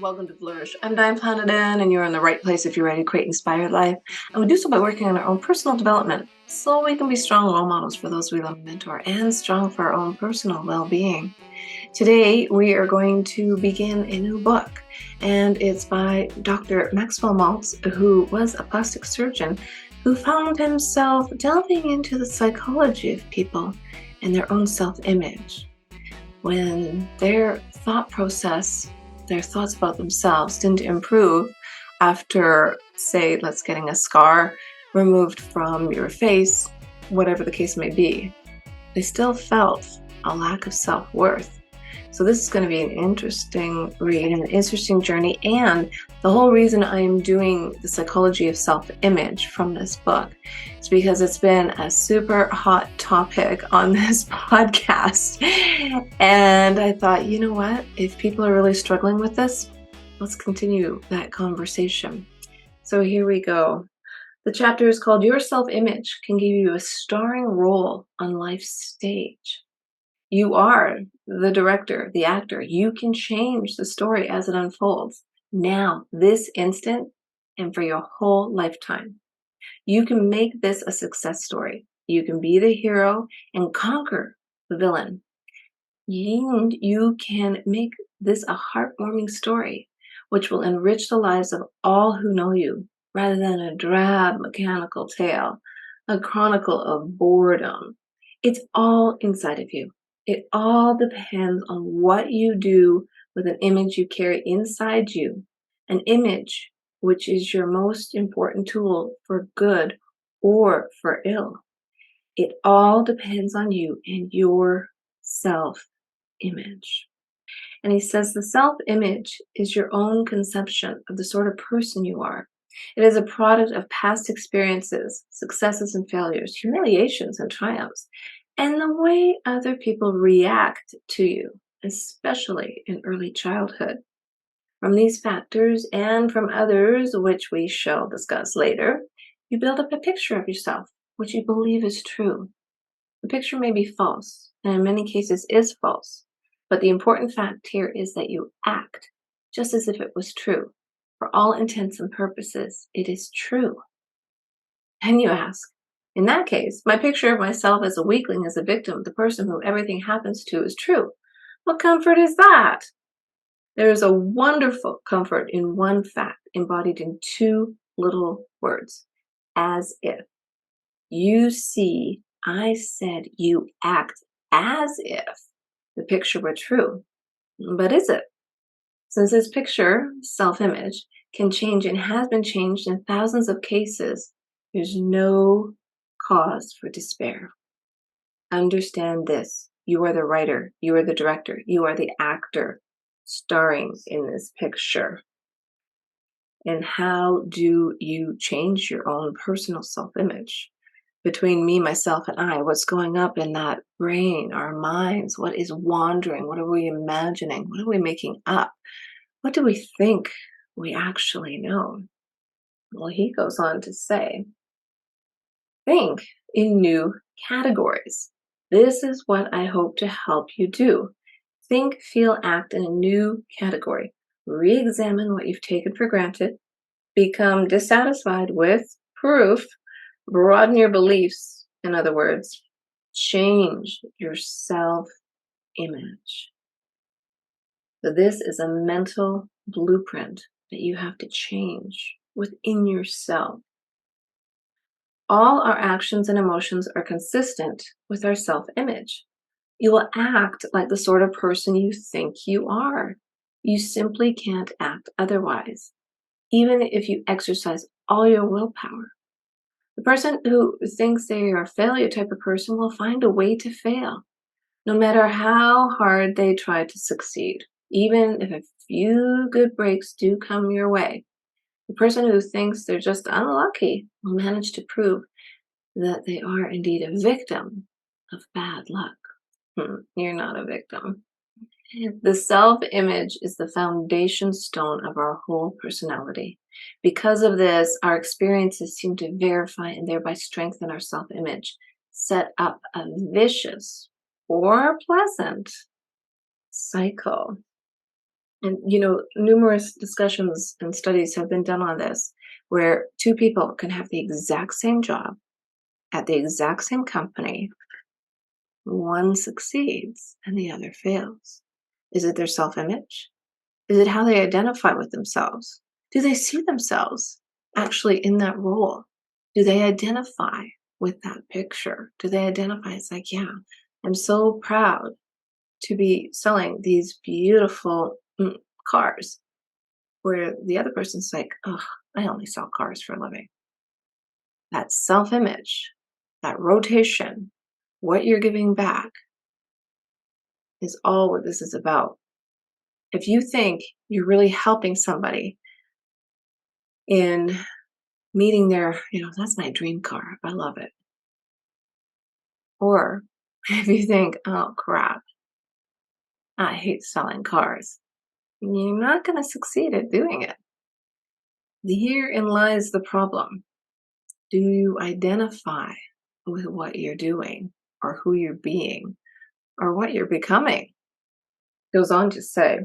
Welcome to Flourish. I'm Diane Planidin, and you're in the right place if you're ready to create inspired life. And we do so by working on our own personal development so we can be strong role models for those we love and mentor and strong for our own personal well-being. Today, we are going to begin a new book, and it's by Dr. Maxwell Maltz, who was a plastic surgeon who found himself delving into the psychology of people and their own self-image. When their thought process, their thoughts about themselves didn't improve after, say, let's getting a scar removed from your face, whatever the case may be, they still felt a lack of self-worth. So this is going to be an interesting read and an interesting journey. And the whole reason I am doing the psychology of self-image from this book is because it's been a super hot topic on this podcast. And I thought, you know what? If people are really struggling with this, let's continue that conversation. So here we go. The chapter is called Your Self-Image Can Give You a Starring Role on Life's Stage. You are the director, the actor. You can change the story as it unfolds now, this instant, and for your whole lifetime. You can make this a success story. You can be the hero and conquer the villain. And you can make this a heartwarming story, which will enrich the lives of all who know you, rather than a drab mechanical tale, a chronicle of boredom. It's all inside of you. It all depends on what you do with an image you carry inside you, an image which is your most important tool for good or for ill. It all depends on you and your self-image. And he says the self-image is your own conception of the sort of person you are. It is a product of past experiences, successes and failures, humiliations and triumphs, and the way other people react to you, especially in early childhood. From these factors and from others, which we shall discuss later, you build up a picture of yourself, which you believe is true. The picture may be false, and in many cases is false, but the important fact here is that you act just as if it was true. For all intents and purposes, it is true. And you ask, in that case, my picture of myself as a weakling, as a victim, the person who everything happens to is true. What comfort is that? There is a wonderful comfort in one fact embodied in two little words, as if. You see, I said you act as if the picture were true. But is it? Since this picture, self-image, can change and has been changed in thousands of cases, there's no cause for despair. Understand this. You are the writer. You are the director. You are the actor starring in this picture. And how do you change your own personal self-image? Between me, myself, and I, what's going up in that brain, our minds, what is wandering, what are we imagining, what are we making up, what do we think we actually know? Well, he goes on to say, think in new categories. This is what I hope to help you do. Think, feel, act in a new category. Re-examine what you've taken for granted. Become dissatisfied with proof. Broaden your beliefs. In other words, change your self-image. So this is a mental blueprint that you have to change within yourself. All our actions and emotions are consistent with our self-image. You will act like the sort of person you think you are. You simply can't act otherwise, even if you exercise all your willpower. The person who thinks they are a failure type of person will find a way to fail, no matter how hard they try to succeed, even if a few good breaks do come your way. The person who thinks they're just unlucky will manage to prove that they are indeed a victim of bad luck. You're not a victim. The self-image is the foundation stone of our whole personality. Because of this, our experiences seem to verify and thereby strengthen our self-image, set up a vicious or pleasant cycle. And, numerous discussions and studies have been done on this, where two people can have the exact same job at the exact same company. One succeeds and the other fails. Is it their self image? Is it how they identify with themselves? Do they see themselves actually in that role? Do they identify with that picture? Do they identify? It's like, yeah, I'm so proud to be selling these beautiful cars, where the other person's like, oh, I only sell cars for a living. That self image, that rotation, what you're giving back is all what this is about. If you think you're really helping somebody in meeting their, that's my dream car, I love it. Or if you think, oh crap, I hate selling cars, you're not going to succeed at doing it. Herein lies the problem. Do you identify with what you're doing or who you're being or what you're becoming? Goes on to say,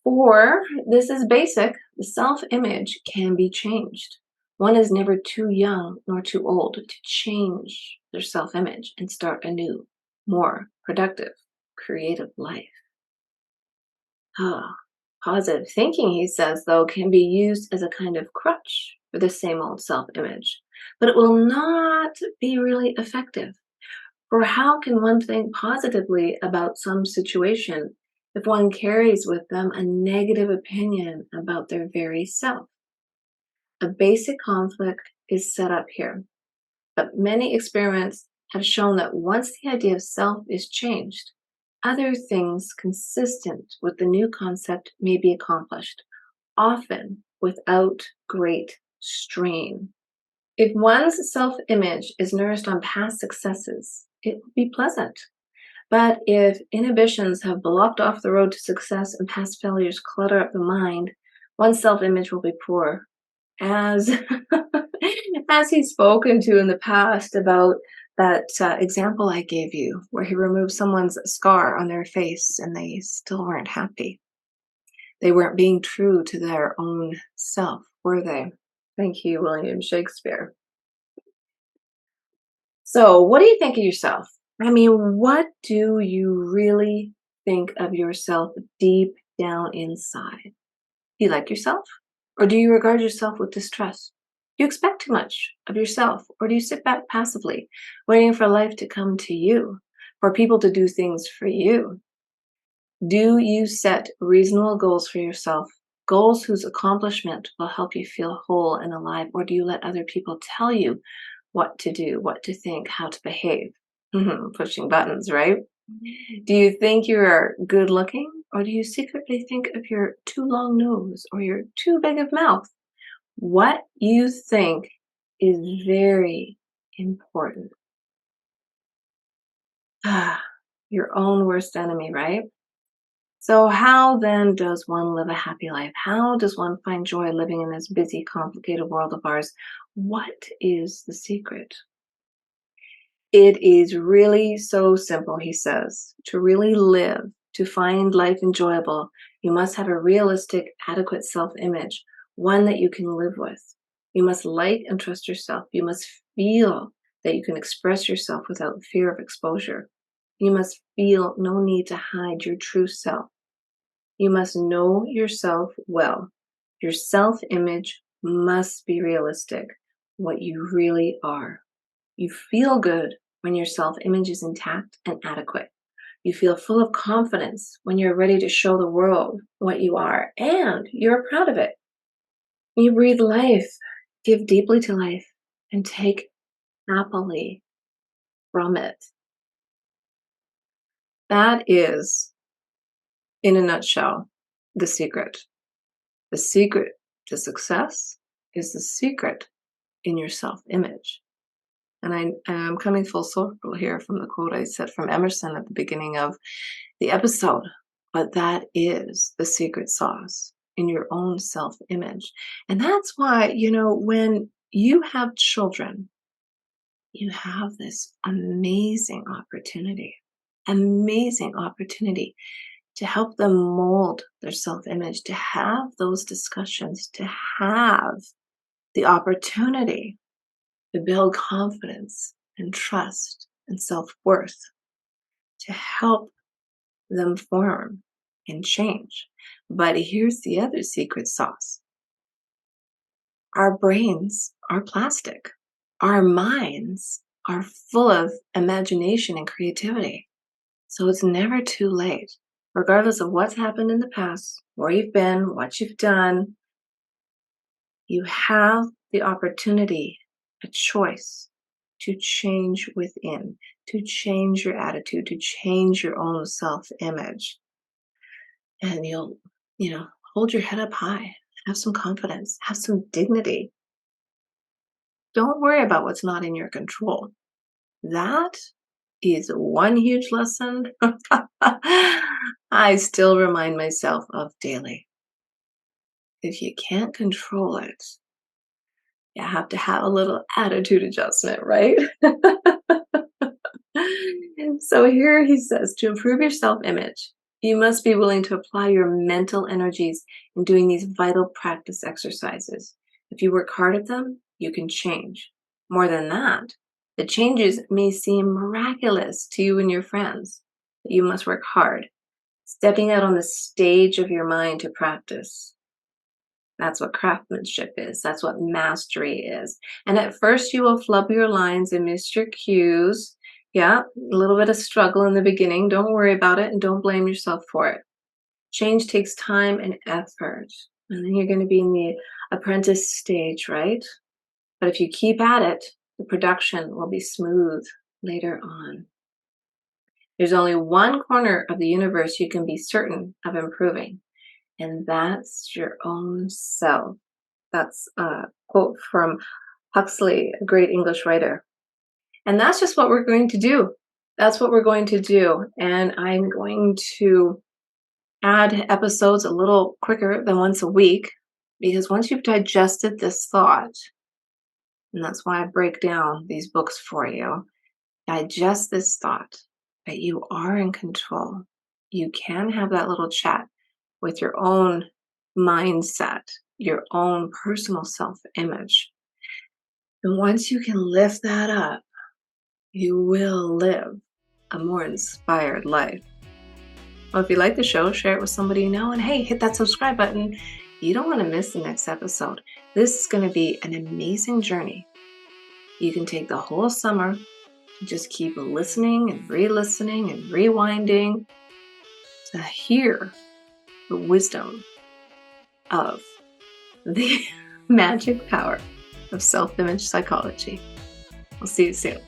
or this is basic, the self image can be changed. One is never too young nor too old to change their self image and start a new, more productive, creative life. Ah, positive thinking, he says, though, can be used as a kind of crutch for the same old self image, but it will not be really effective. For how can one think positively about some situation if one carries with them a negative opinion about their very self? A basic conflict is set up here, but many experiments have shown that once the idea of self is changed, other things consistent with the new concept may be accomplished, often without great strain. If one's self image is nourished on past successes, it will be pleasant. But if inhibitions have blocked off the road to success and past failures clutter up the mind, one's self image will be poor. As, as he's spoken to in the past about that example I gave you, where he removed someone's scar on their face and they still weren't happy. They weren't being true to their own self, were they? Thank you, William Shakespeare. So, what do you think of yourself? I mean, what do you really think of yourself deep down inside? Do you like yourself? Or do you regard yourself with distrust? Do you expect too much of yourself? Or do you sit back passively, waiting for life to come to you, for people to do things for you? Do you set reasonable goals for yourself, goals whose accomplishment will help you feel whole and alive? Or do you let other people tell you what to do, what to think, how to behave? Pushing buttons, right? Do you think you are good looking, or do you secretly think of your too long nose or your too big of mouth? What you think is very important. Your own worst enemy, right? So, how then does one live a happy life? How does one find joy living in this busy, complicated world of ours? What is the secret? It is really so simple, he says. To really live, to find life enjoyable, you must have a realistic, adequate self image, one that you can live with. You must like and trust yourself. You must feel that you can express yourself without fear of exposure. You must feel no need to hide your true self. You must know yourself well. Your self image must be realistic, what you really are. You feel good when your self image is intact and adequate. You feel full of confidence when you're ready to show the world what you are and you're proud of it. You breathe life, give deeply to life, and take happily from it. That is, in a nutshell, the secret. The secret to success is the secret in your self image. And I'm coming full circle here from the quote I said from Emerson at the beginning of the episode. But that is the secret sauce in your own self image. And that's why, when you have children, you have this amazing opportunity to help them mold their self-image, to have those discussions, to have the opportunity to build confidence and trust and self-worth, to help them form and change. But here's the other secret sauce. Our brains are plastic. Our minds are full of imagination and creativity. So it's never too late, regardless of what's happened in the past, where you've been, what you've done. You have the opportunity, a choice to change within, to change your attitude, to change your own self-image. And you'll hold your head up high, have some confidence, have some dignity. Don't worry about what's not in your control. That is one huge lesson I still remind myself of daily. If you can't control it, you have to have a little attitude adjustment, right? So here he says, to improve your self-image, you must be willing to apply your mental energies in doing these vital practice exercises. If you work hard at them, you can change. More than that, the changes may seem miraculous to you and your friends, but you must work hard, stepping out on the stage of your mind to practice. That's what craftsmanship is. That's what mastery is. And at first you will flub your lines and miss your cues. Yeah, a little bit of struggle in the beginning. Don't worry about it and don't blame yourself for it. Change takes time and effort. And then you're going to be in the apprentice stage, right? But if you keep at it, the production will be smooth later on. There's only one corner of the universe you can be certain of improving, and that's your own self. That's a quote from Huxley, a great English writer. And that's just what we're going to do. That's what we're going to do. And I'm going to add episodes a little quicker than once a week, because once you've digested this thought, and that's why I break down these books for you, digest this thought that you are in control. You can have that little chat with your own mindset, your own personal self-image. And once you can lift that up, you will live a more inspired life. Well, if you like the show, share it with somebody you know, and hey, hit that subscribe button. You don't want to miss the next episode. This is going to be an amazing journey. You can take the whole summer and just keep listening and re-listening and rewinding to hear the wisdom of the magic power of self-image psychology. I'll see you soon.